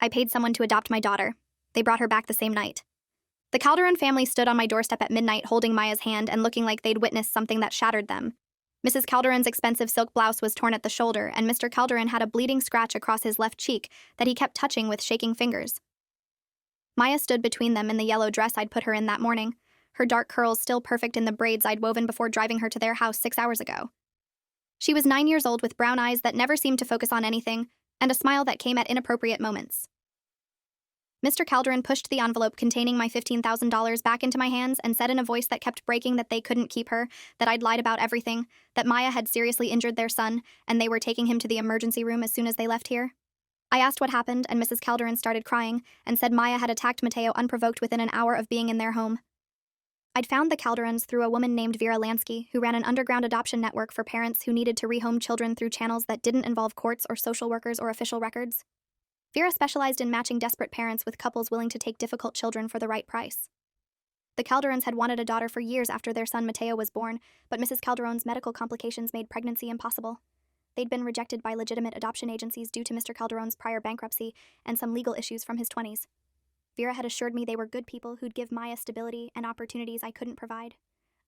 I paid someone to adopt my daughter. They brought her back the same night. The Calderon family stood on my doorstep at midnight holding Maya's hand and looking like they'd witnessed something that shattered them. Mrs. Calderon's expensive silk blouse was torn at the shoulder, and Mr. Calderon had a bleeding scratch across his left cheek that he kept touching with shaking fingers. Maya stood between them in the yellow dress I'd put her in that morning, her dark curls still perfect in the braids I'd woven before driving her to their house 6 hours ago. She was 9 years old with brown eyes that never seemed to focus on anything, and a smile that came at inappropriate moments. Mr. Calderon pushed the envelope containing my $15,000 back into my hands and said in a voice that kept breaking that they couldn't keep her, that I'd lied about everything, that Maya had seriously injured their son, and they were taking him to the emergency room as soon as they left here. I asked what happened, and Mrs. Calderon started crying and said Maya had attacked Mateo unprovoked within an hour of being in their home. I'd found the Calderons through a woman named Vera Lansky, who ran an underground adoption network for parents who needed to rehome children through channels that didn't involve courts or social workers or official records. Vera specialized in matching desperate parents with couples willing to take difficult children for the right price. The Calderons had wanted a daughter for years after their son Mateo was born, but Mrs. Calderon's medical complications made pregnancy impossible. They'd been rejected by legitimate adoption agencies due to Mr. Calderon's prior bankruptcy and some legal issues from his 20s. Vera had assured me they were good people who'd give Maya stability and opportunities I couldn't provide.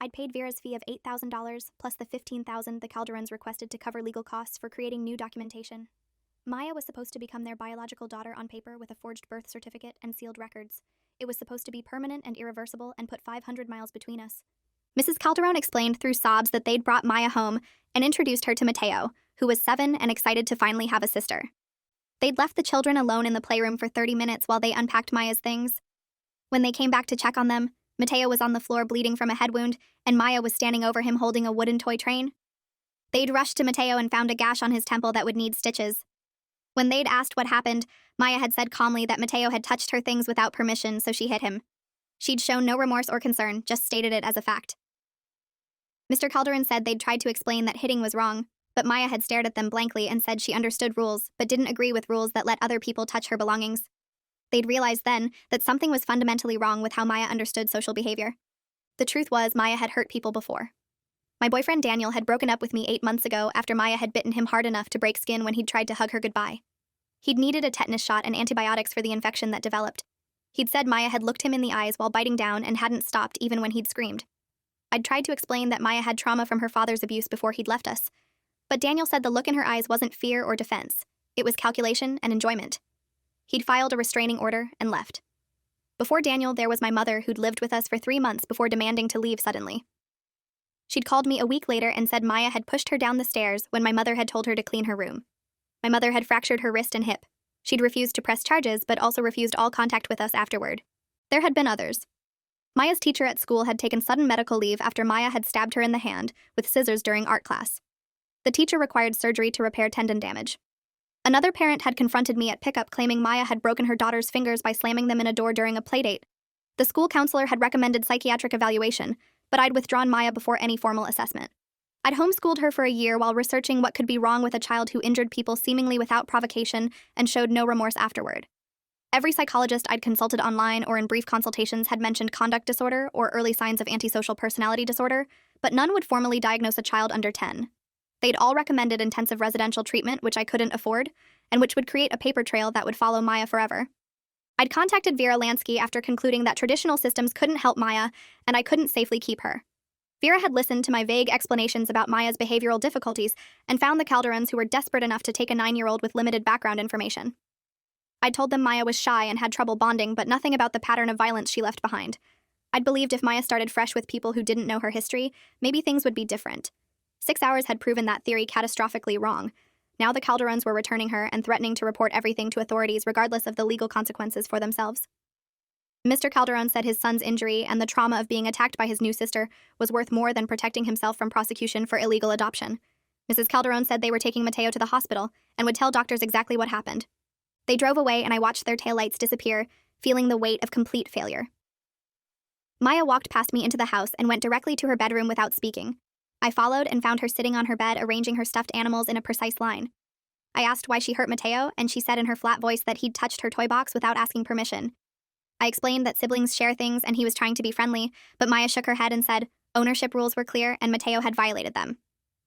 I'd paid Vera's fee of $8,000 plus the $15,000 the Calderons requested to cover legal costs for creating new documentation. Maya was supposed to become their biological daughter on paper with a forged birth certificate and sealed records. It was supposed to be permanent and irreversible and put 500 miles between us. Mrs. Calderon explained through sobs that they'd brought Maya home and introduced her to Mateo, who was 7 and excited to finally have a sister. They'd left the children alone in the playroom for 30 minutes while they unpacked Maya's things. When they came back to check on them, Mateo was on the floor bleeding from a head wound, and Maya was standing over him holding a wooden toy train. They'd rushed to Mateo and found a gash on his temple that would need stitches. When they'd asked what happened, Maya had said calmly that Mateo had touched her things without permission, so she hit him. She'd shown no remorse or concern, just stated it as a fact. Mr. Calderon said they'd tried to explain that hitting was wrong, but Maya had stared at them blankly and said she understood rules, but didn't agree with rules that let other people touch her belongings. They'd realized then that something was fundamentally wrong with how Maya understood social behavior. The truth was, Maya had hurt people before. My boyfriend Daniel had broken up with me 8 months ago after Maya had bitten him hard enough to break skin when he'd tried to hug her goodbye. He'd needed a tetanus shot and antibiotics for the infection that developed. He'd said Maya had looked him in the eyes while biting down and hadn't stopped even when he'd screamed. I'd tried to explain that Maya had trauma from her father's abuse before he'd left us, but Daniel said the look in her eyes wasn't fear or defense. It was calculation and enjoyment. He'd filed a restraining order and left. Before Daniel, there was my mother who'd lived with us for 3 months before demanding to leave suddenly. She'd called me a week later and said Maya had pushed her down the stairs when my mother had told her to clean her room. My mother had fractured her wrist and hip. She'd refused to press charges, but also refused all contact with us afterward. There had been others. Maya's teacher at school had taken sudden medical leave after Maya had stabbed her in the hand with scissors during art class. The teacher required surgery to repair tendon damage. Another parent had confronted me at pickup claiming Maya had broken her daughter's fingers by slamming them in a door during a playdate. The school counselor had recommended psychiatric evaluation, but I'd withdrawn Maya before any formal assessment. I'd homeschooled her for a year while researching what could be wrong with a child who injured people seemingly without provocation and showed no remorse afterward. Every psychologist I'd consulted online or in brief consultations had mentioned conduct disorder or early signs of antisocial personality disorder, but none would formally diagnose a child under 10. They'd all recommended intensive residential treatment, which I couldn't afford, and which would create a paper trail that would follow Maya forever. I'd contacted Vera Lansky after concluding that traditional systems couldn't help Maya, and I couldn't safely keep her. Vera had listened to my vague explanations about Maya's behavioral difficulties and found the Calderons who were desperate enough to take a 9-year-old with limited background information. I told them Maya was shy and had trouble bonding, but nothing about the pattern of violence she left behind. I'd believed if Maya started fresh with people who didn't know her history, maybe things would be different. 6 hours had proven that theory catastrophically wrong. Now the Calderons were returning her and threatening to report everything to authorities regardless of the legal consequences for themselves. Mr. Calderon said his son's injury and the trauma of being attacked by his new sister was worth more than protecting himself from prosecution for illegal adoption. Mrs. Calderon said they were taking Mateo to the hospital and would tell doctors exactly what happened. They drove away and I watched their taillights disappear, feeling the weight of complete failure. Maya walked past me into the house and went directly to her bedroom without speaking. I followed and found her sitting on her bed arranging her stuffed animals in a precise line. I asked why she hurt Mateo, and she said in her flat voice that he'd touched her toy box without asking permission. I explained that siblings share things and he was trying to be friendly, but Maya shook her head and said ownership rules were clear and Mateo had violated them.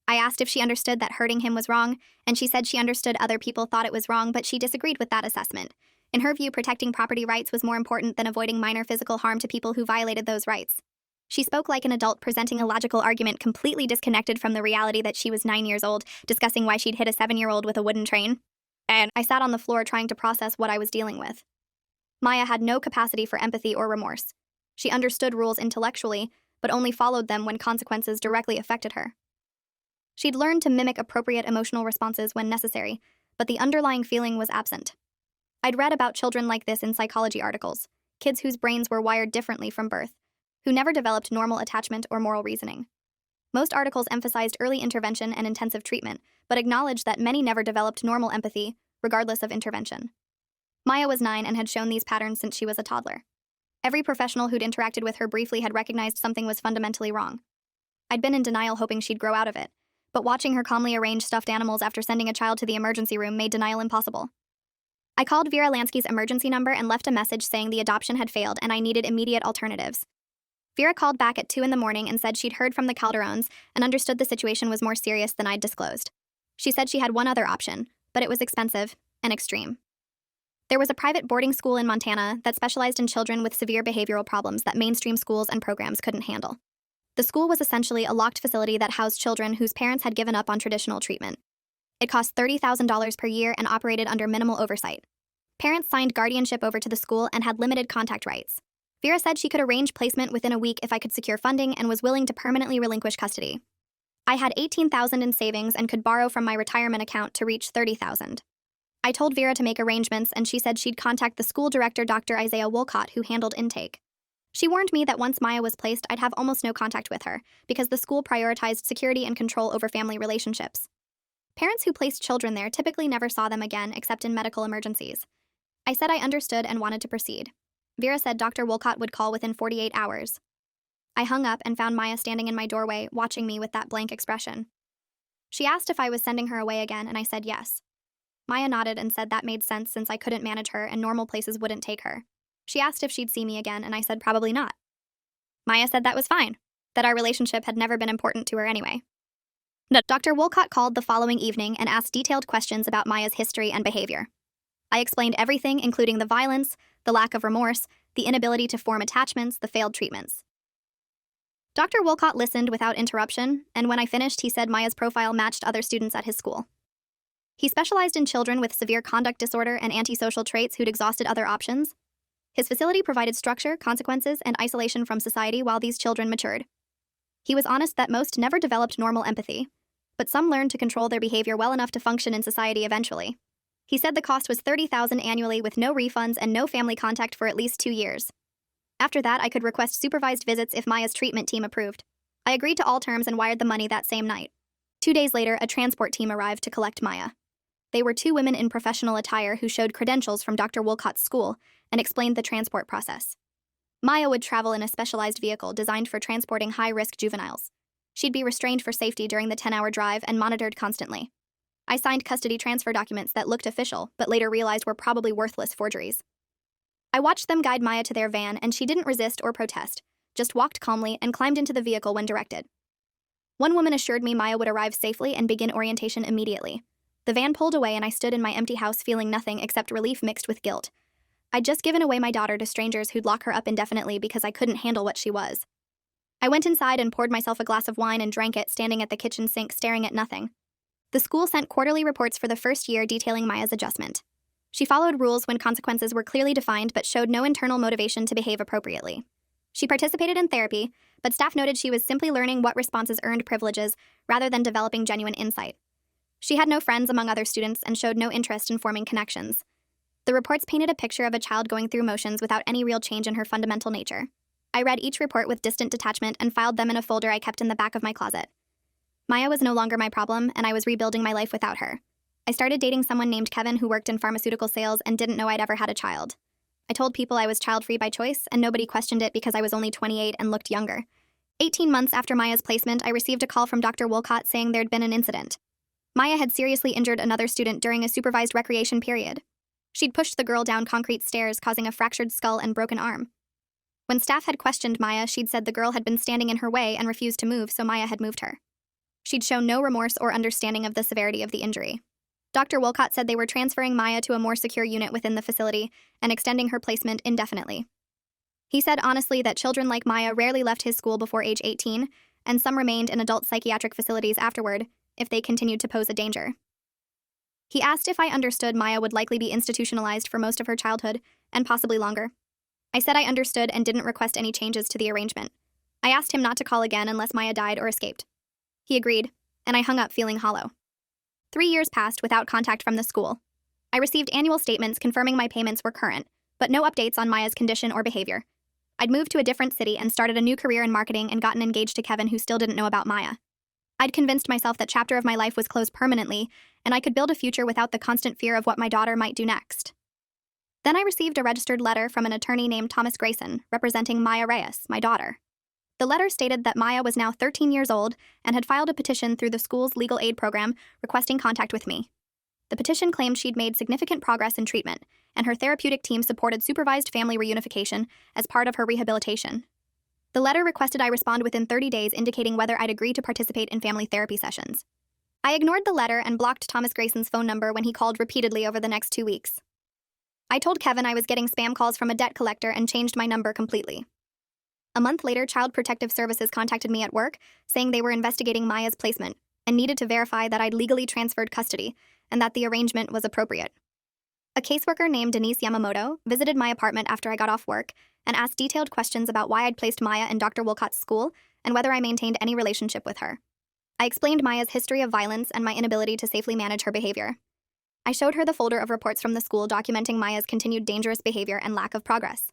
I asked if she understood that hurting him was wrong, and she said she understood other people thought it was wrong, but she disagreed with that assessment. In her view, protecting property rights was more important than avoiding minor physical harm to people who violated those rights. She spoke like an adult, presenting a logical argument completely disconnected from the reality that she was 9 years old, discussing why she'd hit a 7-year-old with a wooden train. And I sat on the floor trying to process what I was dealing with. Maya had no capacity for empathy or remorse. She understood rules intellectually, but only followed them when consequences directly affected her. She'd learned to mimic appropriate emotional responses when necessary, but the underlying feeling was absent. I'd read about children like this in psychology articles, kids whose brains were wired differently from birth, who never developed normal attachment or moral reasoning. Most articles emphasized early intervention and intensive treatment, but acknowledged that many never developed normal empathy, regardless of intervention. Maya was 9 and had shown these patterns since she was a toddler. Every professional who'd interacted with her briefly had recognized something was fundamentally wrong. I'd been in denial, hoping she'd grow out of it, but watching her calmly arrange stuffed animals after sending a child to the emergency room made denial impossible. I called Vera Lansky's emergency number and left a message saying the adoption had failed and I needed immediate alternatives. Vera called back at 2 a.m. and said she'd heard from the Calderones and understood the situation was more serious than I'd disclosed. She said she had one other option, but it was expensive and extreme. There was a private boarding school in Montana that specialized in children with severe behavioral problems that mainstream schools and programs couldn't handle. The school was essentially a locked facility that housed children whose parents had given up on traditional treatment. It cost $30,000 per year and operated under minimal oversight. Parents signed guardianship over to the school and had limited contact rights. Vera said she could arrange placement within a week if I could secure funding and was willing to permanently relinquish custody. I had $18,000 in savings and could borrow from my retirement account to reach $30,000. I told Vera to make arrangements, and she said she'd contact the school director, Dr. Isaiah Wolcott, who handled intake. She warned me that once Maya was placed, I'd have almost no contact with her, because the school prioritized security and control over family relationships. Parents who placed children there typically never saw them again except in medical emergencies. I said I understood and wanted to proceed. Vera said Dr. Wolcott would call within 48 hours. I hung up and found Maya standing in my doorway, watching me with that blank expression. She asked if I was sending her away again, and I said yes. Maya nodded and said that made sense since I couldn't manage her and normal places wouldn't take her. She asked if she'd see me again, and I said probably not. Maya said that was fine, that our relationship had never been important to her anyway. Dr. Wolcott called the following evening and asked detailed questions about Maya's history and behavior. I explained everything, including the violence, the lack of remorse, the inability to form attachments, the failed treatments. Dr. Wolcott listened without interruption, and when I finished, he said Maya's profile matched other students at his school. He specialized in children with severe conduct disorder and antisocial traits who'd exhausted other options. His facility provided structure, consequences, and isolation from society while these children matured. He was honest that most never developed normal empathy, but some learned to control their behavior well enough to function in society eventually. He said the cost was $30,000 annually with no refunds and no family contact for at least 2 years. After that, I could request supervised visits if Maya's treatment team approved. I agreed to all terms and wired the money that same night. 2 days later, a transport team arrived to collect Maya. They were 2 women in professional attire who showed credentials from Dr. Wolcott's school and explained the transport process. Maya would travel in a specialized vehicle designed for transporting high-risk juveniles. She'd be restrained for safety during the 10-hour drive and monitored constantly. I signed custody transfer documents that looked official, but later realized were probably worthless forgeries. I watched them guide Maya to their van, and she didn't resist or protest, just walked calmly and climbed into the vehicle when directed. One woman assured me Maya would arrive safely and begin orientation immediately. The van pulled away and I stood in my empty house feeling nothing except relief mixed with guilt. I'd just given away my daughter to strangers who'd lock her up indefinitely because I couldn't handle what she was. I went inside and poured myself a glass of wine and drank it, standing at the kitchen sink staring at nothing. The school sent quarterly reports for the first year detailing Maya's adjustment. She followed rules when consequences were clearly defined but showed no internal motivation to behave appropriately. She participated in therapy, but staff noted she was simply learning what responses earned privileges rather than developing genuine insight. She had no friends among other students and showed no interest in forming connections. The reports painted a picture of a child going through motions without any real change in her fundamental nature. I read each report with distant detachment and filed them in a folder I kept in the back of my closet. Maya was no longer my problem, and I was rebuilding my life without her. I started dating someone named Kevin who worked in pharmaceutical sales and didn't know I'd ever had a child. I told people I was child-free by choice, and nobody questioned it because I was only 28 and looked younger. 18 months after Maya's placement, I received a call from Dr. Wolcott saying there'd been an incident. Maya had seriously injured another student during a supervised recreation period. She'd pushed the girl down concrete stairs, causing a fractured skull and broken arm. When staff had questioned Maya, she'd said the girl had been standing in her way and refused to move, so Maya had moved her. She'd shown no remorse or understanding of the severity of the injury. Dr. Wolcott said they were transferring Maya to a more secure unit within the facility and extending her placement indefinitely. He said honestly that children like Maya rarely left his school before age 18, and some remained in adult psychiatric facilities afterward if they continued to pose a danger. He asked if I understood Maya would likely be institutionalized for most of her childhood, and possibly longer. I said I understood and didn't request any changes to the arrangement. I asked him not to call again unless Maya died or escaped. He agreed, and I hung up feeling hollow. 3 years passed without contact from the school. I received annual statements confirming my payments were current, but no updates on Maya's condition or behavior. I'd moved to a different city and started a new career in marketing and gotten engaged to Kevin, who still didn't know about Maya. I'd convinced myself that chapter of my life was closed permanently, and I could build a future without the constant fear of what my daughter might do next. Then I received a registered letter from an attorney named Thomas Grayson, representing Maya Reyes, my daughter. The letter stated that Maya was now 13 years old and had filed a petition through the school's legal aid program requesting contact with me. The petition claimed she'd made significant progress in treatment, and her therapeutic team supported supervised family reunification as part of her rehabilitation. The letter requested I respond within 30 days indicating whether I'd agree to participate in family therapy sessions. I ignored the letter and blocked Thomas Grayson's phone number when he called repeatedly over the next 2 weeks. I told Kevin I was getting spam calls from a debt collector and changed my number completely. A month later, Child Protective Services contacted me at work, saying they were investigating Maya's placement and needed to verify that I'd legally transferred custody and that the arrangement was appropriate. A caseworker named Denise Yamamoto visited my apartment after I got off work and asked detailed questions about why I'd placed Maya in Dr. Wolcott's school and whether I maintained any relationship with her. I explained Maya's history of violence and my inability to safely manage her behavior. I showed her the folder of reports from the school documenting Maya's continued dangerous behavior and lack of progress.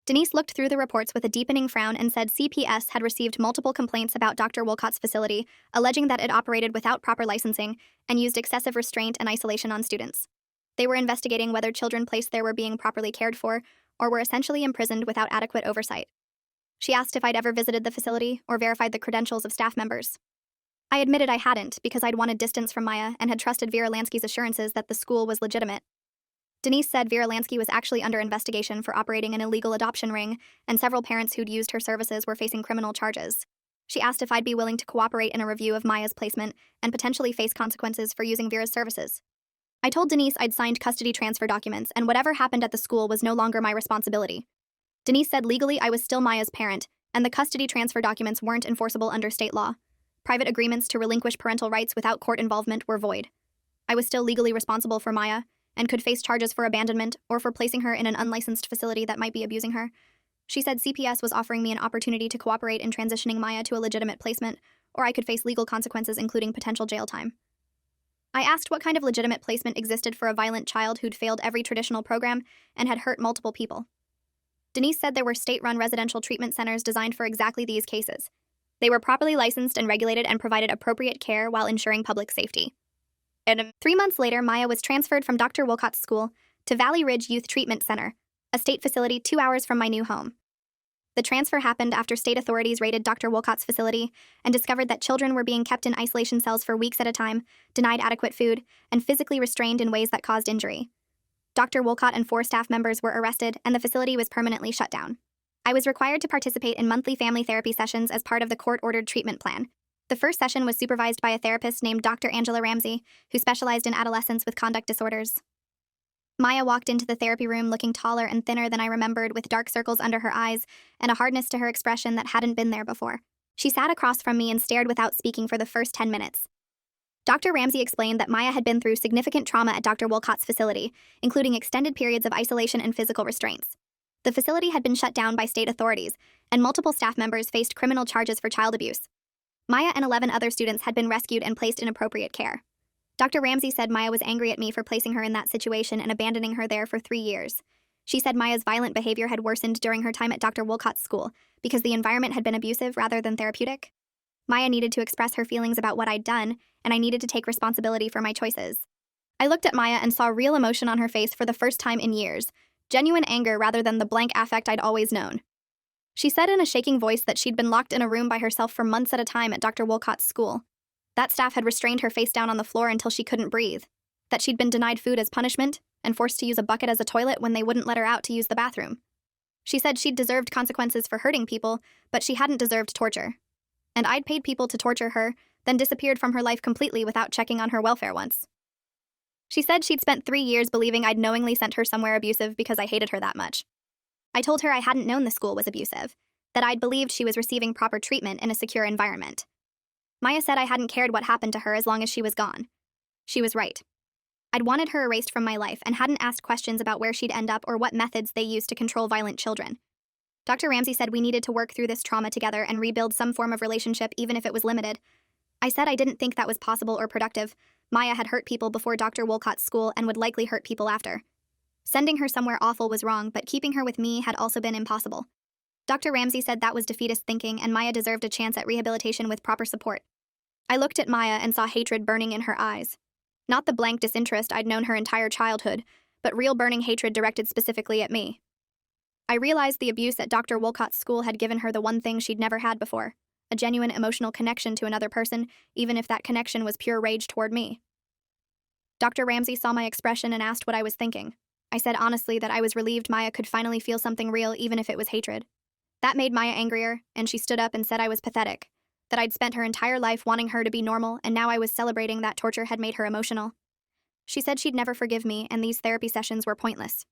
Denise looked through the reports with a deepening frown and said CPS had received multiple complaints about Dr. Wolcott's facility, alleging that it operated without proper licensing and used excessive restraint and isolation on students. They were investigating whether children placed there were being properly cared for or were essentially imprisoned without adequate oversight. She asked if I'd ever visited the facility or verified the credentials of staff members. I admitted I hadn't because I'd wanted distance from Maya and had trusted Vera Lansky's assurances that the school was legitimate. Denise said Vera Lansky was actually under investigation for operating an illegal adoption ring, and several parents who'd used her services were facing criminal charges. She asked if I'd be willing to cooperate in a review of Maya's placement and potentially face consequences for using Vera's services. I told Denise I'd signed custody transfer documents and whatever happened at the school was no longer my responsibility. Denise said legally I was still Maya's parent, and the custody transfer documents weren't enforceable under state law. Private agreements to relinquish parental rights without court involvement were void. I was still legally responsible for Maya, and could face charges for abandonment or for placing her in an unlicensed facility that might be abusing her. She said CPS was offering me an opportunity to cooperate in transitioning Maya to a legitimate placement, or I could face legal consequences including potential jail time. I asked what kind of legitimate placement existed for a violent child who'd failed every traditional program and had hurt multiple people. Denise said there were state-run residential treatment centers designed for exactly these cases. They were properly licensed and regulated and provided appropriate care while ensuring public safety. And 3 months later, Maya was transferred from Dr. Wolcott's school to Valley Ridge Youth Treatment Center, a state facility 2 hours from my new home. The transfer happened after state authorities raided Dr. Wolcott's facility and discovered that children were being kept in isolation cells for weeks at a time, denied adequate food, and physically restrained in ways that caused injury. Dr. Wolcott and 4 staff members were arrested, and the facility was permanently shut down. I was required to participate in monthly family therapy sessions as part of the court-ordered treatment plan. The first session was supervised by a therapist named Dr. Angela Ramsey, who specialized in adolescents with conduct disorders. Maya walked into the therapy room looking taller and thinner than I remembered, with dark circles under her eyes and a hardness to her expression that hadn't been there before. She sat across from me and stared without speaking for the first 10 minutes. Dr. Ramsey explained that Maya had been through significant trauma at Dr. Wolcott's facility, including extended periods of isolation and physical restraints. The facility had been shut down by state authorities, and multiple staff members faced criminal charges for child abuse. Maya and 11 other students had been rescued and placed in appropriate care. Dr. Ramsey said Maya was angry at me for placing her in that situation and abandoning her there for 3 years. She said Maya's violent behavior had worsened during her time at Dr. Wolcott's school because the environment had been abusive rather than therapeutic. Maya needed to express her feelings about what I'd done, and I needed to take responsibility for my choices. I looked at Maya and saw real emotion on her face for the first time in years, genuine anger rather than the blank affect I'd always known. She said in a shaking voice that she'd been locked in a room by herself for months at a time at Dr. Wolcott's school. That staff had restrained her face down on the floor until she couldn't breathe. That she'd been denied food as punishment and forced to use a bucket as a toilet when they wouldn't let her out to use the bathroom. She said she'd deserved consequences for hurting people, but she hadn't deserved torture. And I'd paid people to torture her, then disappeared from her life completely without checking on her welfare once. She said she'd spent 3 years believing I'd knowingly sent her somewhere abusive because I hated her that much. I told her I hadn't known the school was abusive, that I'd believed she was receiving proper treatment in a secure environment. Maya said I hadn't cared what happened to her as long as she was gone. She was right. I'd wanted her erased from my life and hadn't asked questions about where she'd end up or what methods they used to control violent children. Dr. Ramsey said we needed to work through this trauma together and rebuild some form of relationship even if it was limited. I said I didn't think that was possible or productive. Maya had hurt people before Dr. Wolcott's school and would likely hurt people after. Sending her somewhere awful was wrong, but keeping her with me had also been impossible. Dr. Ramsey said that was defeatist thinking and Maya deserved a chance at rehabilitation with proper support. I looked at Maya and saw hatred burning in her eyes. Not the blank disinterest I'd known her entire childhood, but real burning hatred directed specifically at me. I realized the abuse at Dr. Wolcott's school had given her the one thing she'd never had before, a genuine emotional connection to another person, even if that connection was pure rage toward me. Dr. Ramsey saw my expression and asked what I was thinking. I said honestly that I was relieved Maya could finally feel something real even if it was hatred. That made Maya angrier, and she stood up and said I was pathetic, that I'd spent her entire life wanting her to be normal, and now I was celebrating that torture had made her emotional. She said she'd never forgive me, and these therapy sessions were pointless.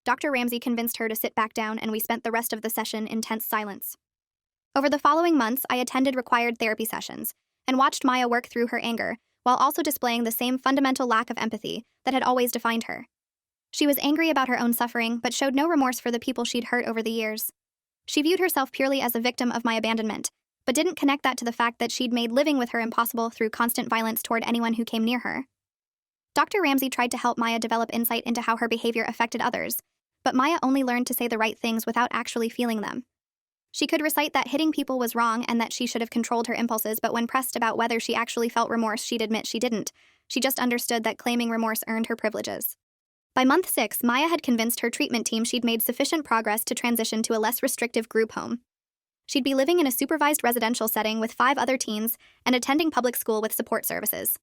Dr. Ramsey convinced her to sit back down, and we spent the rest of the session in tense silence. Over the following months, I attended required therapy sessions and watched Maya work through her anger, while also displaying the same fundamental lack of empathy that had always defined her. She was angry about her own suffering, but showed no remorse for the people she'd hurt over the years. She viewed herself purely as a victim of my abandonment, but didn't connect that to the fact that she'd made living with her impossible through constant violence toward anyone who came near her. Dr. Ramsey tried to help Maya develop insight into how her behavior affected others, but Maya only learned to say the right things without actually feeling them. She could recite that hitting people was wrong and that she should have controlled her impulses, but when pressed about whether she actually felt remorse, she'd admit she didn't. She just understood that claiming remorse earned her privileges. By month 6, Maya had convinced her treatment team she'd made sufficient progress to transition to a less restrictive group home. She'd be living in a supervised residential setting with 5 other teens and attending public school with support services.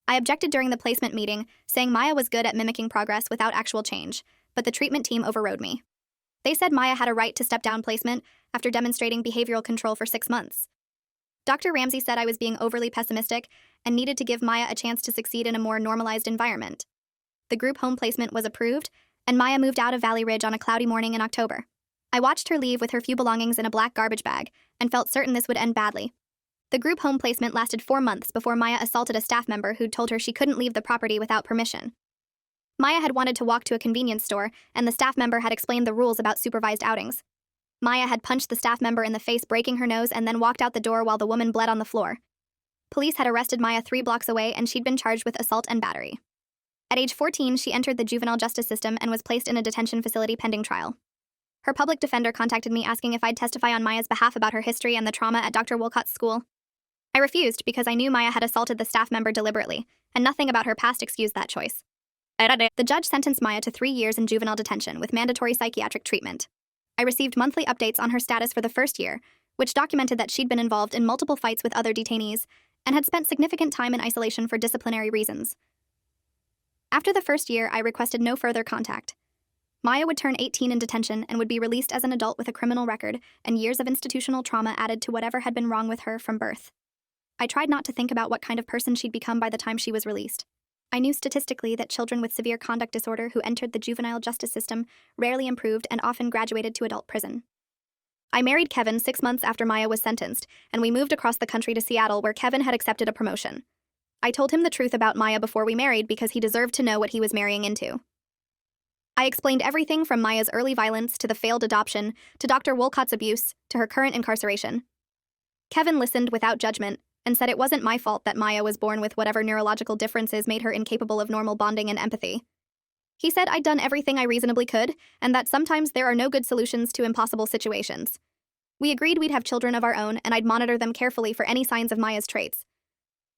I objected during the placement meeting, saying Maya was good at mimicking progress without actual change, but the treatment team overrode me. They said Maya had a right to step down placement after demonstrating behavioral control for 6 months. Dr. Ramsey said I was being overly pessimistic and needed to give Maya a chance to succeed in a more normalized environment. The group home placement was approved, and Maya moved out of Valley Ridge on a cloudy morning in October. I watched her leave with her few belongings in a black garbage bag and felt certain this would end badly. The group home placement lasted 4 months before Maya assaulted a staff member who'd told her she couldn't leave the property without permission. Maya had wanted to walk to a convenience store, and the staff member had explained the rules about supervised outings. Maya had punched the staff member in the face, breaking her nose, and then walked out the door while the woman bled on the floor. Police had arrested Maya 3 blocks away, and she'd been charged with assault and battery. At age 14, she entered the juvenile justice system and was placed in a detention facility pending trial. Her public defender contacted me asking if I'd testify on Maya's behalf about her history and the trauma at Dr. Wolcott's school. I refused because I knew Maya had assaulted the staff member deliberately, and nothing about her past excused that choice. The judge sentenced Maya to 3 years in juvenile detention with mandatory psychiatric treatment. I received monthly updates on her status for the first year, which documented that she'd been involved in multiple fights with other detainees and had spent significant time in isolation for disciplinary reasons. After the first year, I requested no further contact. Maya would turn 18 in detention and would be released as an adult with a criminal record and years of institutional trauma added to whatever had been wrong with her from birth. I tried not to think about what kind of person she'd become by the time she was released. I knew statistically that children with severe conduct disorder who entered the juvenile justice system rarely improved and often graduated to adult prison. I married Kevin 6 months after Maya was sentenced, and we moved across the country to Seattle where Kevin had accepted a promotion. I told him the truth about Maya before we married because he deserved to know what he was marrying into. I explained everything from Maya's early violence to the failed adoption to Dr. Wolcott's abuse to her current incarceration. Kevin listened without judgment and said it wasn't my fault that Maya was born with whatever neurological differences made her incapable of normal bonding and empathy. He said I'd done everything I reasonably could and that sometimes there are no good solutions to impossible situations. We agreed we'd have children of our own and I'd monitor them carefully for any signs of Maya's traits.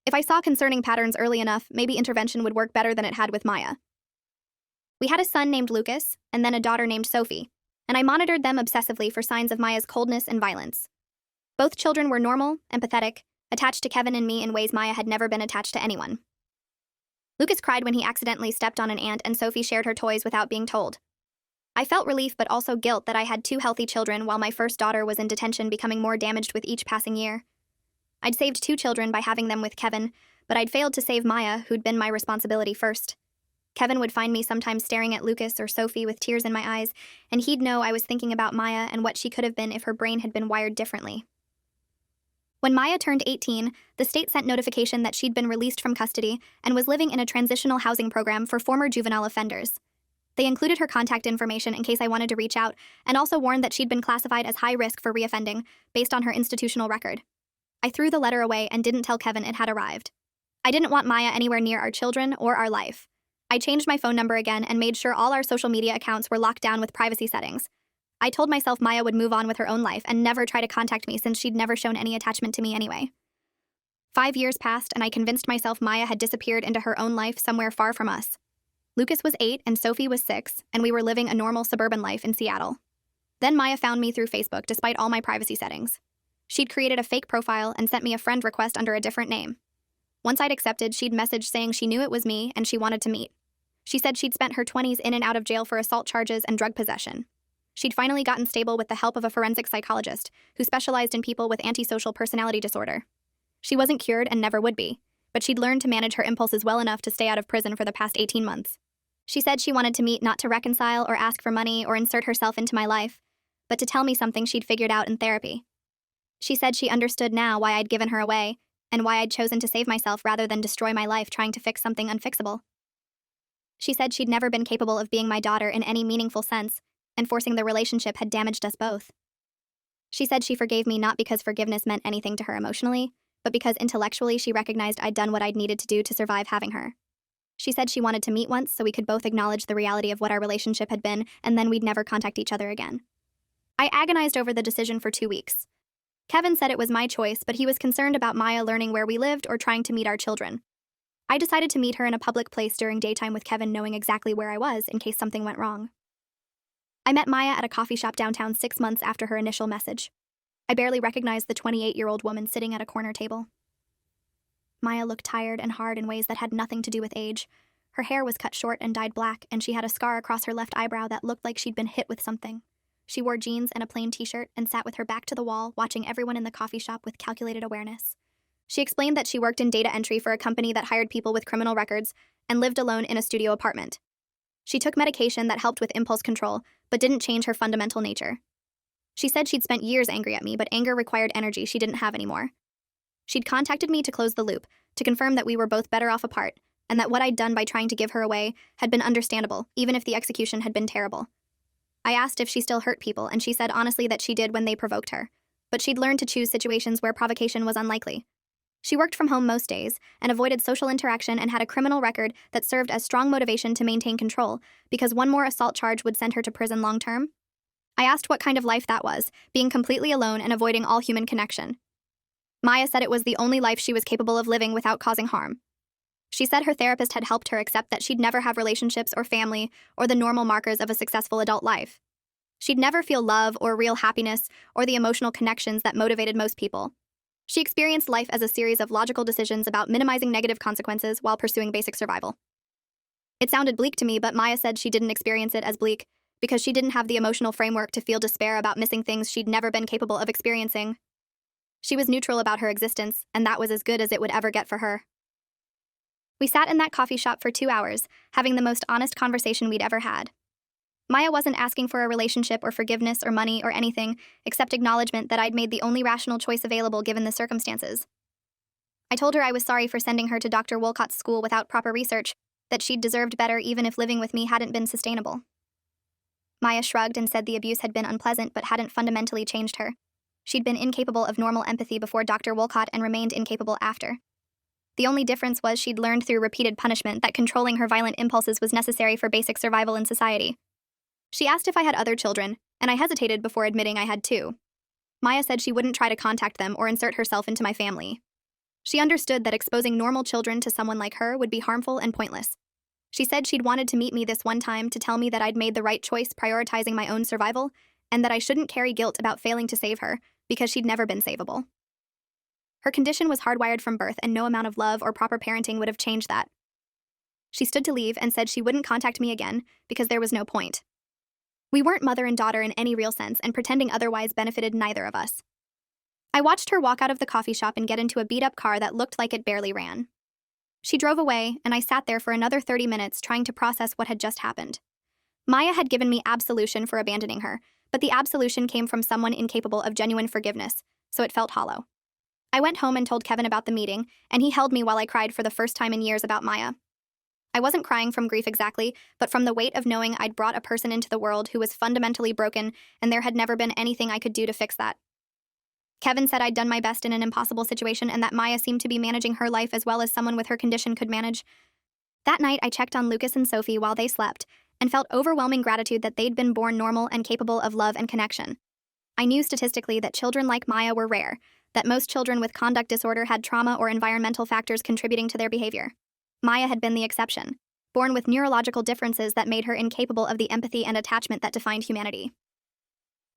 If I saw concerning patterns early enough, maybe intervention would work better than it had with Maya. We had a son named Lucas, and then a daughter named Sophie, and I monitored them obsessively for signs of Maya's coldness and violence. Both children were normal, empathetic, attached to Kevin and me in ways Maya had never been attached to anyone. Lucas cried when he accidentally stepped on an ant, and Sophie shared her toys without being told. I felt relief but also guilt that I had 2 healthy children while my first daughter was in detention, becoming more damaged with each passing year. I'd saved 2 children by having them with Kevin, but I'd failed to save Maya, who'd been my responsibility first. Kevin would find me sometimes staring at Lucas or Sophie with tears in my eyes, and he'd know I was thinking about Maya and what she could have been if her brain had been wired differently. When Maya turned 18, the state sent notification that she'd been released from custody and was living in a transitional housing program for former juvenile offenders. They included her contact information in case I wanted to reach out, and also warned that she'd been classified as high risk for reoffending based on her institutional record. I threw the letter away and didn't tell Kevin it had arrived. I didn't want Maya anywhere near our children or our life. I changed my phone number again and made sure all our social media accounts were locked down with privacy settings. I told myself Maya would move on with her own life and never try to contact me since she'd never shown any attachment to me anyway. 5 years passed, and I convinced myself Maya had disappeared into her own life somewhere far from us. Lucas was 8 and Sophie was 6, and we were living a normal suburban life in Seattle. Then Maya found me through Facebook despite all my privacy settings. She'd created a fake profile and sent me a friend request under a different name. Once I'd accepted, she'd messaged saying she knew it was me and she wanted to meet. She said she'd spent her 20s in and out of jail for assault charges and drug possession. She'd finally gotten stable with the help of a forensic psychologist who specialized in people with antisocial personality disorder. She wasn't cured and never would be, but she'd learned to manage her impulses well enough to stay out of prison for the past 18 months. She said she wanted to meet not to reconcile or ask for money or insert herself into my life, but to tell me something she'd figured out in therapy. She said she understood now why I'd given her away and why I'd chosen to save myself rather than destroy my life trying to fix something unfixable. She said she'd never been capable of being my daughter in any meaningful sense, and forcing the relationship had damaged us both. She said she forgave me not because forgiveness meant anything to her emotionally, but because intellectually she recognized I'd done what I'd needed to do to survive having her. She said she wanted to meet once so we could both acknowledge the reality of what our relationship had been, and then we'd never contact each other again. I agonized over the decision for 2 weeks. Kevin said it was my choice, but he was concerned about Maya learning where we lived or trying to meet our children. I decided to meet her in a public place during daytime with Kevin knowing exactly where I was in case something went wrong. I met Maya at a coffee shop downtown 6 months after her initial message. I barely recognized the 28-year-old woman sitting at a corner table. Maya looked tired and hard in ways that had nothing to do with age. Her hair was cut short and dyed black, and she had a scar across her left eyebrow that looked like she'd been hit with something. She wore jeans and a plain t-shirt and sat with her back to the wall, watching everyone in the coffee shop with calculated awareness. She explained that she worked in data entry for a company that hired people with criminal records and lived alone in a studio apartment. She took medication that helped with impulse control, but didn't change her fundamental nature. She said she'd spent years angry at me, but anger required energy she didn't have anymore. She'd contacted me to close the loop, to confirm that we were both better off apart, and that what I'd done by trying to give her away had been understandable, even if the execution had been terrible. I asked if she still hurt people, and she said honestly that she did when they provoked her, but she'd learned to choose situations where provocation was unlikely. She worked from home most days and avoided social interaction and had a criminal record that served as strong motivation to maintain control, because one more assault charge would send her to prison long term. I asked what kind of life that was, being completely alone and avoiding all human connection. Maya said it was the only life she was capable of living without causing harm. She said her therapist had helped her accept that she'd never have relationships or family or the normal markers of a successful adult life. She'd never feel love or real happiness or the emotional connections that motivated most people. She experienced life as a series of logical decisions about minimizing negative consequences while pursuing basic survival. It sounded bleak to me, but Maya said she didn't experience it as bleak because she didn't have the emotional framework to feel despair about missing things she'd never been capable of experiencing. She was neutral about her existence, and that was as good as it would ever get for her. We sat in that coffee shop for 2 hours, having the most honest conversation we'd ever had. Maya wasn't asking for a relationship or forgiveness or money or anything, except acknowledgement that I'd made the only rational choice available given the circumstances. I told her I was sorry for sending her to Dr. Wolcott's school without proper research, that she'd deserved better even if living with me hadn't been sustainable. Maya shrugged and said the abuse had been unpleasant but hadn't fundamentally changed her. She'd been incapable of normal empathy before Dr. Wolcott and remained incapable after. The only difference was she'd learned through repeated punishment that controlling her violent impulses was necessary for basic survival in society. She asked if I had other children, and I hesitated before admitting I had 2. Maya said she wouldn't try to contact them or insert herself into my family. She understood that exposing normal children to someone like her would be harmful and pointless. She said she'd wanted to meet me this one time to tell me that I'd made the right choice prioritizing my own survival, and that I shouldn't carry guilt about failing to save her, because she'd never been savable. Her condition was hardwired from birth, and no amount of love or proper parenting would have changed that. She stood to leave and said she wouldn't contact me again because there was no point. We weren't mother and daughter in any real sense, and pretending otherwise benefited neither of us. I watched her walk out of the coffee shop and get into a beat-up car that looked like it barely ran. She drove away, and I sat there for another 30 minutes trying to process what had just happened. Maya had given me absolution for abandoning her, but the absolution came from someone incapable of genuine forgiveness, so it felt hollow. I went home and told Kevin about the meeting, and he held me while I cried for the first time in years about Maya. I wasn't crying from grief exactly, but from the weight of knowing I'd brought a person into the world who was fundamentally broken, and there had never been anything I could do to fix that. Kevin said I'd done my best in an impossible situation and that Maya seemed to be managing her life as well as someone with her condition could manage. That night, I checked on Lucas and Sophie while they slept and felt overwhelming gratitude that they'd been born normal and capable of love and connection. I knew statistically that children like Maya were rare, that most children with conduct disorder had trauma or environmental factors contributing to their behavior. Maya had been the exception, born with neurological differences that made her incapable of the empathy and attachment that defined humanity.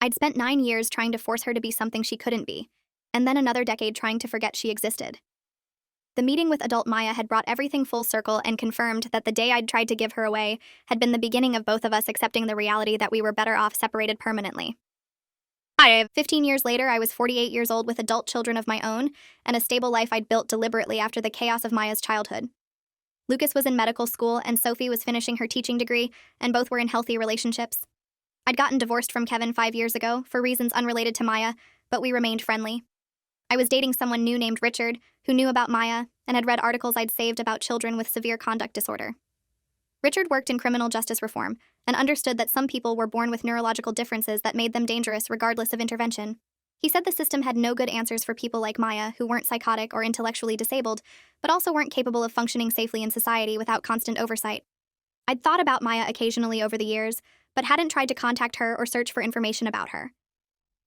I'd spent 9 years trying to force her to be something she couldn't be, and then another decade trying to forget she existed. The meeting with adult Maya had brought everything full circle and confirmed that the day I'd tried to give her away had been the beginning of both of us accepting the reality that we were better off separated permanently. 15 years later, I was 48 years old with adult children of my own and a stable life I'd built deliberately after the chaos of Maya's childhood. Lucas was in medical school and Sophie was finishing her teaching degree, and both were in healthy relationships. I'd gotten divorced from Kevin 5 years ago for reasons unrelated to Maya, but we remained friendly. I was dating someone new named Richard, who knew about Maya and had read articles I'd saved about children with severe conduct disorder. Richard worked in criminal justice reform and understood that some people were born with neurological differences that made them dangerous regardless of intervention. He said the system had no good answers for people like Maya who weren't psychotic or intellectually disabled, but also weren't capable of functioning safely in society without constant oversight. I'd thought about Maya occasionally over the years, but hadn't tried to contact her or search for information about her.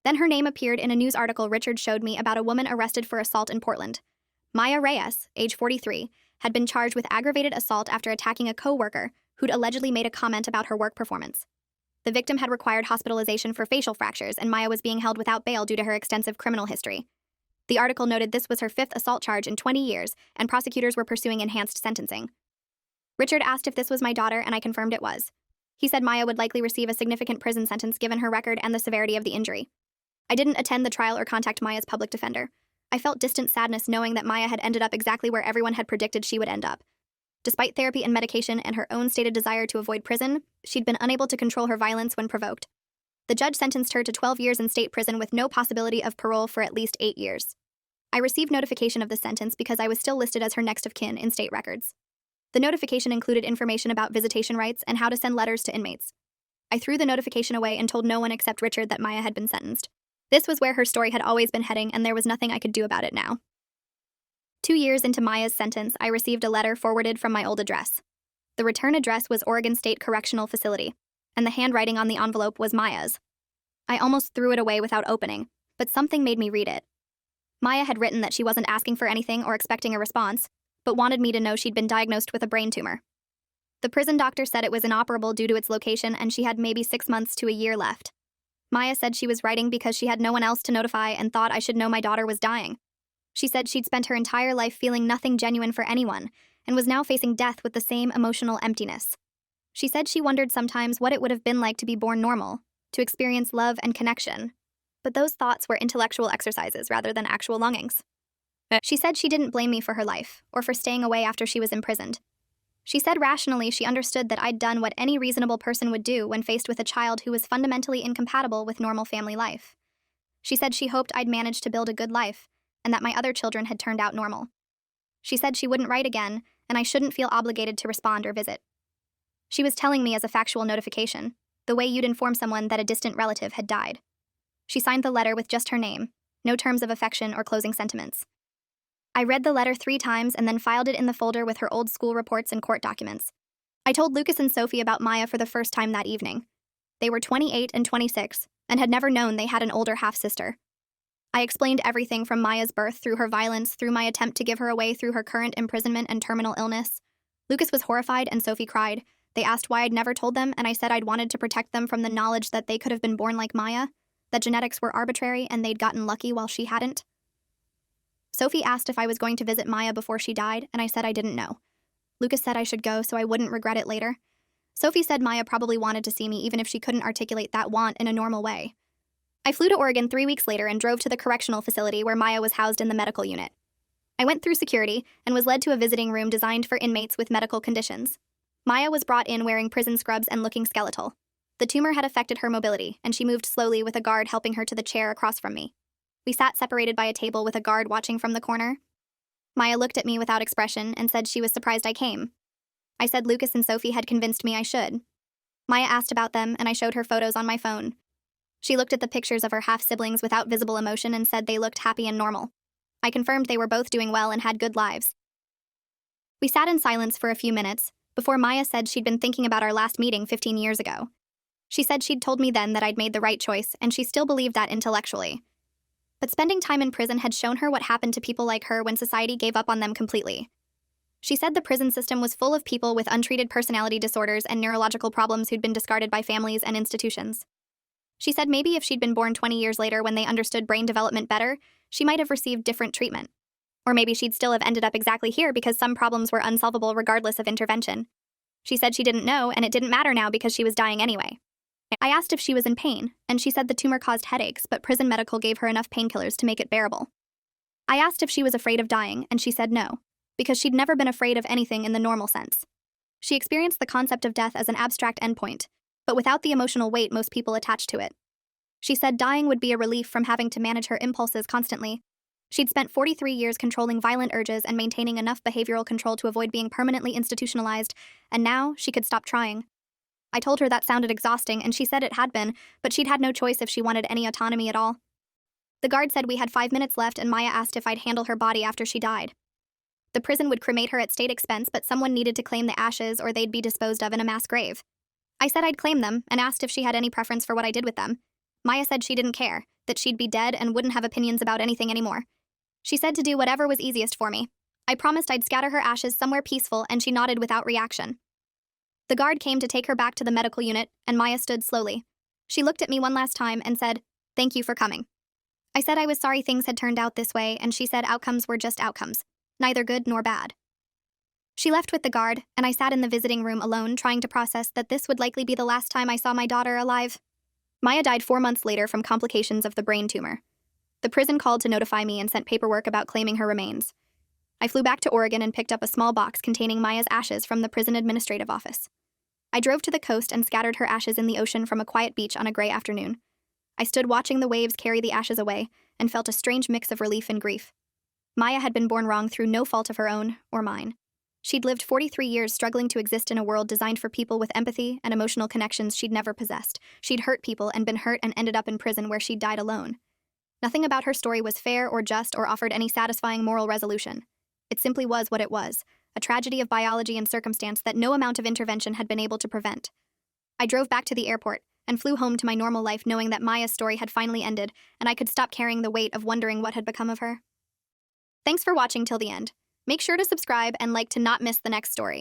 Then her name appeared in a news article Richard showed me about a woman arrested for assault in Portland. Maya Reyes, age 43, had been charged with aggravated assault after attacking a co-worker who'd allegedly made a comment about her work performance. The victim had required hospitalization for facial fractures, and Maya was being held without bail due to her extensive criminal history. The article noted this was her 5th assault charge in 20 years, and prosecutors were pursuing enhanced sentencing. Richard asked if this was my daughter, and I confirmed it was. He said Maya would likely receive a significant prison sentence given her record and the severity of the injury. I didn't attend the trial or contact Maya's public defender. I felt distant sadness knowing that Maya had ended up exactly where everyone had predicted she would end up. Despite therapy and medication and her own stated desire to avoid prison, she'd been unable to control her violence when provoked. The judge sentenced her to 12 years in state prison with no possibility of parole for at least 8 years. I received notification of the sentence because I was still listed as her next of kin in state records. The notification included information about visitation rights and how to send letters to inmates. I threw the notification away and told no one except Richard that Maya had been sentenced. This was where her story had always been heading, and there was nothing I could do about it now. 2 years into Maya's sentence, I received a letter forwarded from my old address. The return address was Oregon State Correctional Facility, and the handwriting on the envelope was Maya's. I almost threw it away without opening, but something made me read it. Maya had written that she wasn't asking for anything or expecting a response, but wanted me to know she'd been diagnosed with a brain tumor. The prison doctor said it was inoperable due to its location and she had maybe 6 months to a year left. Maya said she was writing because she had no one else to notify and thought I should know my daughter was dying. She said she'd spent her entire life feeling nothing genuine for anyone and was now facing death with the same emotional emptiness. She said she wondered sometimes what it would have been like to be born normal, to experience love and connection. But those thoughts were intellectual exercises rather than actual longings. She said she didn't blame me for her life or for staying away after she was imprisoned. She said rationally she understood that I'd done what any reasonable person would do when faced with a child who was fundamentally incompatible with normal family life. She said she hoped I'd managed to build a good life and that my other children had turned out normal. She said she wouldn't write again and I shouldn't feel obligated to respond or visit. She was telling me as a factual notification, the way you'd inform someone that a distant relative had died. She signed the letter with just her name, no terms of affection or closing sentiments. I read the letter 3 times and then filed it in the folder with her old school reports and court documents. I told Lucas and Sophie about Maya for the first time that evening. They were 28 and 26 and had never known they had an older half-sister. I explained everything from Maya's birth through her violence, through my attempt to give her away through her current imprisonment and terminal illness. Lucas was horrified and Sophie cried. They asked why I'd never told them, and I said I'd wanted to protect them from the knowledge that they could have been born like Maya, that genetics were arbitrary and they'd gotten lucky while she hadn't. Sophie asked if I was going to visit Maya before she died, and I said I didn't know. Lucas said I should go so I wouldn't regret it later. Sophie said Maya probably wanted to see me even if she couldn't articulate that want in a normal way. I flew to Oregon 3 weeks later and drove to the correctional facility where Maya was housed in the medical unit. I went through security and was led to a visiting room designed for inmates with medical conditions. Maya was brought in wearing prison scrubs and looking skeletal. The tumor had affected her mobility, and she moved slowly with a guard helping her to the chair across from me. We sat separated by a table with a guard watching from the corner. Maya looked at me without expression and said she was surprised I came. I said Lucas and Sophie had convinced me I should. Maya asked about them, and I showed her photos on my phone. She looked at the pictures of her half-siblings without visible emotion and said they looked happy and normal. I confirmed they were both doing well and had good lives. We sat in silence for a few minutes before Maya said she'd been thinking about our last meeting 15 years ago. She said she'd told me then that I'd made the right choice, and she still believed that intellectually. But spending time in prison had shown her what happened to people like her when society gave up on them completely. She said the prison system was full of people with untreated personality disorders and neurological problems who'd been discarded by families and institutions. She said maybe if she'd been born 20 years later when they understood brain development better, she might have received different treatment. Or maybe she'd still have ended up exactly here because some problems were unsolvable regardless of intervention. She said she didn't know, and it didn't matter now because she was dying anyway. I asked if she was in pain, and she said the tumor caused headaches, but prison medical gave her enough painkillers to make it bearable. I asked if she was afraid of dying, and she said no, because she'd never been afraid of anything in the normal sense. She experienced the concept of death as an abstract endpoint, but without the emotional weight most people attach to it. She said dying would be a relief from having to manage her impulses constantly. She'd spent 43 years controlling violent urges and maintaining enough behavioral control to avoid being permanently institutionalized, and now she could stop trying. I told her that sounded exhausting, and she said it had been, but she'd had no choice if she wanted any autonomy at all. The guard said we had 5 minutes left, and Maya asked if I'd handle her body after she died. The prison would cremate her at state expense, but someone needed to claim the ashes or they'd be disposed of in a mass grave. I said I'd claim them, and asked if she had any preference for what I did with them. Maya said she didn't care, that she'd be dead and wouldn't have opinions about anything anymore. She said to do whatever was easiest for me. I promised I'd scatter her ashes somewhere peaceful, and she nodded without reaction. The guard came to take her back to the medical unit, and Maya stood slowly. She looked at me one last time and said, "Thank you for coming." I said I was sorry things had turned out this way, and she said outcomes were just outcomes, neither good nor bad. She left with the guard, and I sat in the visiting room alone, trying to process that this would likely be the last time I saw my daughter alive. Maya died 4 months later from complications of the brain tumor. The prison called to notify me and sent paperwork about claiming her remains. I flew back to Oregon and picked up a small box containing Maya's ashes from the prison administrative office. I drove to the coast and scattered her ashes in the ocean from a quiet beach on a gray afternoon. I stood watching the waves carry the ashes away and felt a strange mix of relief and grief. Maya had been born wrong through no fault of her own or mine. She'd lived 43 years struggling to exist in a world designed for people with empathy and emotional connections she'd never possessed. She'd hurt people and been hurt and ended up in prison where she'd died alone. Nothing about her story was fair or just or offered any satisfying moral resolution. It simply was what it was, a tragedy of biology and circumstance that no amount of intervention had been able to prevent. I drove back to the airport and flew home to my normal life knowing that Maya's story had finally ended and I could stop carrying the weight of wondering what had become of her. Thanks for watching till the end. Make sure to subscribe and like to not miss the next story.